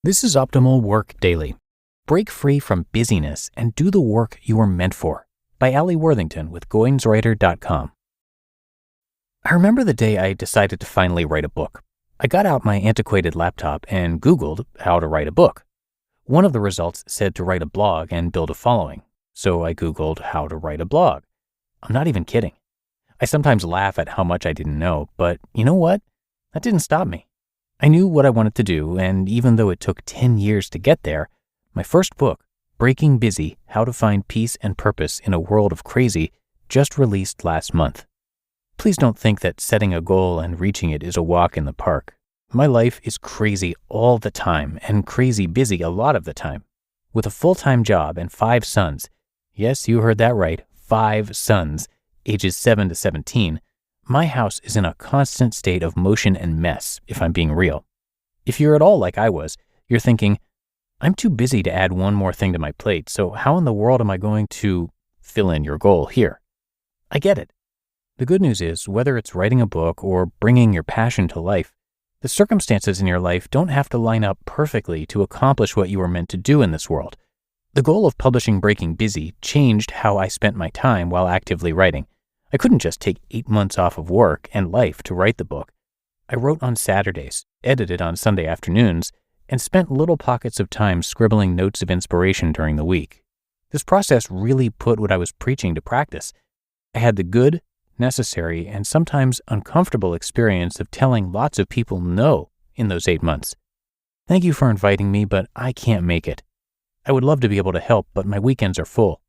This is Optimal Work Daily. Break free from busyness and do the work you were meant for. By Alli Worthington with Goinswriter.com. I remember the day I decided to finally write a book. I got out my antiquated laptop and Googled how to write a book. One of the results said to write a blog and build a following. So I Googled how to write a blog. I'm not even kidding. I sometimes laugh at how much I didn't know, but you know what? That didn't stop me. I knew what I wanted to do, and even though it took 10 years to get there, my first book, Breaking Busy: How to Find Peace and Purpose in a World of Crazy, just released last month. Please don't think that setting a goal and reaching it is a walk in the park. My life is crazy all the time and crazy busy a lot of the time. With a full-time job and 5 sons, yes, you heard that right, 5 sons, ages 7 to 17, my house is in a constant state of motion and mess, if I'm being real. If you're at all like I was, you're thinking, I'm too busy to add one more thing to my plate, so how in the world am I going to fill in your goal here? I get it. The good news is, whether it's writing a book or bringing your passion to life, the circumstances in your life don't have to line up perfectly to accomplish what you were meant to do in this world. The goal of publishing Breaking Busy changed how I spent my time while actively writing. I couldn't just take 8 months off of work and life to write the book. I wrote on Saturdays, edited on Sunday afternoons, and spent little pockets of time scribbling notes of inspiration during the week. This process really put what I was preaching to practice. I had the good, necessary, and sometimes uncomfortable experience of telling lots of people no in those 8 months. Thank you for inviting me, but I can't make it. I would love to be able to help, but my weekends are full.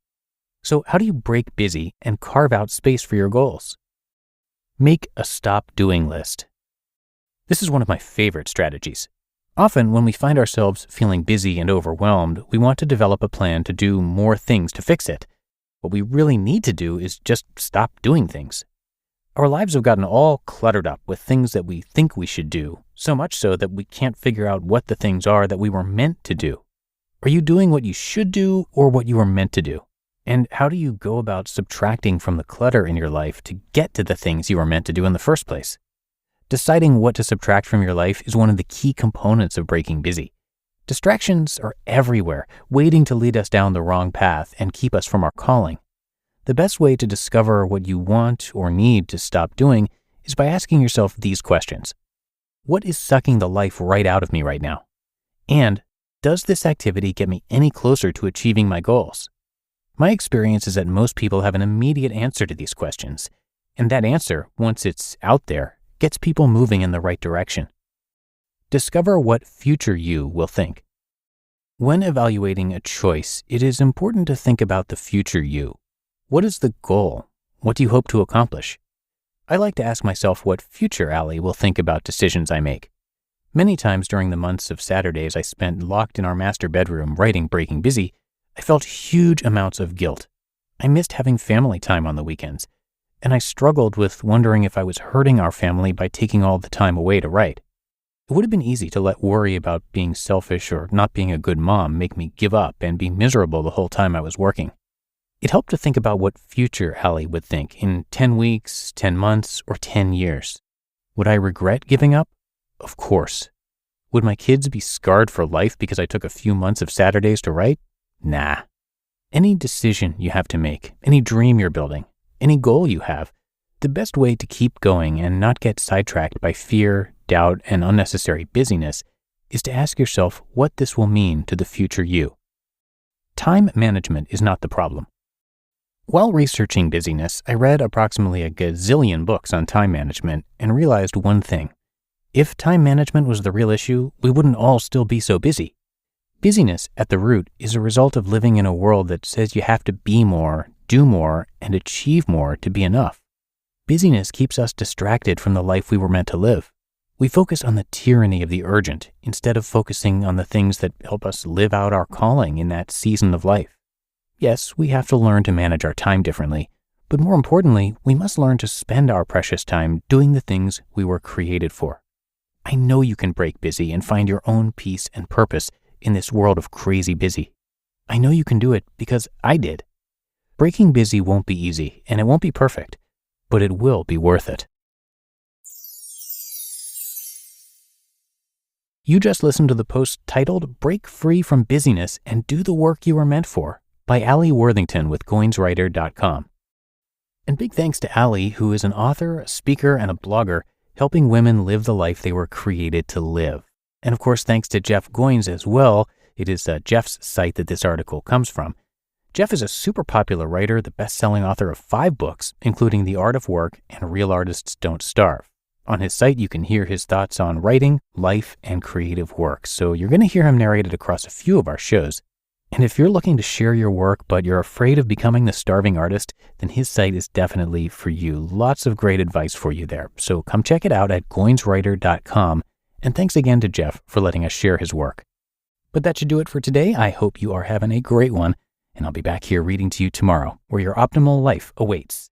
So how do you break busy and carve out space for your goals? Make a stop doing list. This is one of my favorite strategies. Often when we find ourselves feeling busy and overwhelmed, we want to develop a plan to do more things to fix it. What we really need to do is just stop doing things. Our lives have gotten all cluttered up with things that we think we should do, so much so that we can't figure out what the things are that we were meant to do. Are you doing what you should do or what you were meant to do? And how do you go about subtracting from the clutter in your life to get to the things you were meant to do in the first place? Deciding what to subtract from your life is one of the key components of breaking busy. Distractions are everywhere, waiting to lead us down the wrong path and keep us from our calling. The best way to discover what you want or need to stop doing is by asking yourself these questions. What is sucking the life right out of me right now? And does this activity get me any closer to achieving my goals? My experience is that most people have an immediate answer to these questions, and that answer, once it's out there, gets people moving in the right direction. Discover what future you will think. When evaluating a choice, it is important to think about the future you. What is the goal? What do you hope to accomplish? I like to ask myself what future Alli will think about decisions I make. Many times during the months of Saturdays I spent locked in our master bedroom writing Breaking Busy, I felt huge amounts of guilt. I missed having family time on the weekends, and I struggled with wondering if I was hurting our family by taking all the time away to write. It would have been easy to let worry about being selfish or not being a good mom make me give up and be miserable the whole time I was working. It helped to think about what future Alli would think in 10 weeks, 10 months, or 10 years. Would I regret giving up? Of course. Would my kids be scarred for life because I took a few months of Saturdays to write? Nah. Any decision you have to make, any dream you're building, any goal you have, the best way to keep going and not get sidetracked by fear, doubt, and unnecessary busyness is to ask yourself what this will mean to the future you. Time management is not the problem. While researching busyness, I read approximately a gazillion books on time management and realized one thing. If time management was the real issue, we wouldn't all still be so busy. Busyness, at the root, is a result of living in a world that says you have to be more, do more, and achieve more to be enough. Busyness keeps us distracted from the life we were meant to live. We focus on the tyranny of the urgent instead of focusing on the things that help us live out our calling in that season of life. Yes, we have to learn to manage our time differently, but more importantly, we must learn to spend our precious time doing the things we were created for. I know you can break busy and find your own peace and purpose in this world of crazy busy. I know you can do it because I did. Breaking busy won't be easy and it won't be perfect, but it will be worth it. You just listened to the post titled Break Free from Busyness and Do the Work You Were Meant For by Alli Worthington with Goinswriter.com. And big thanks to Alli, who is an author, a speaker, and a blogger, helping women live the life they were created to live. And of course, thanks to Jeff Goins as well. It is Jeff's site that this article comes from. Jeff is a super popular writer, the best-selling author of 5 books, including The Art of Work and Real Artists Don't Starve. On his site, you can hear his thoughts on writing, life, and creative work. So you're going to hear him narrate it across a few of our shows. And if you're looking to share your work, but you're afraid of becoming the starving artist, then his site is definitely for you. Lots of great advice for you there. So come check it out at Goinswriter.com. And thanks again to Jeff for letting us share his work. But that should do it for today. I hope you are having a great one. And I'll be back here reading to you tomorrow, where your optimal life awaits.